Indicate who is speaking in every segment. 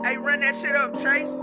Speaker 1: Hey, run that shit up, Trace.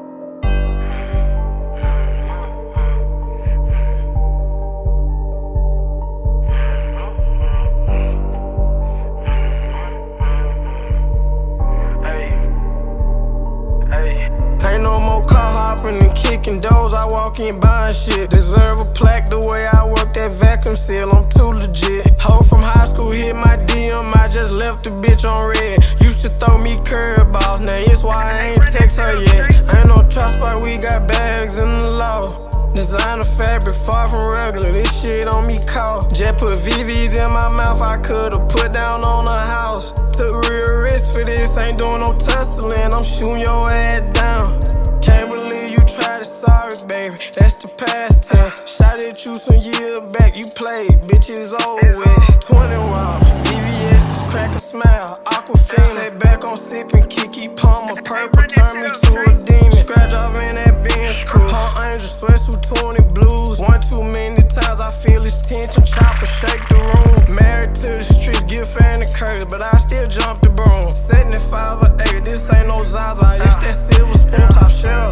Speaker 2: Ain't no more car hopping and kicking doors, I walk in buying shit. Deserve a plaque the way I work that vacuum seal, I'm too legit. Hoe from high school hit my DM, I just left the bitch on red. Used to throw me curveballs, now it's why I ain't text her yet. Ain't no trust spot, we got bags in the law. Designer fabric, far from regular, this shit on me cold. Just put VVs in my mouth, I could've put down on a house. Took real risks for this, ain't doing no tussling, I'm shooting your ass down. Can't believe you tried it, sorry baby, that's the past tense. Shot at you some years back, you played, bitch it's over with. 20 wild, VVS is crack a smile, Aquafina. Sat back on sipping Kiki Palmer, purple turn me to a demon. Scratch off in that Benz crew, Palm Angel sweatsuit 20 blues. One too many times I feel his tension, chopper shake the room. Married to the streets, give fan the curse, but I still jump the broom. 75 or 8, this ain't no Zaza, this that silver spoon top shelf.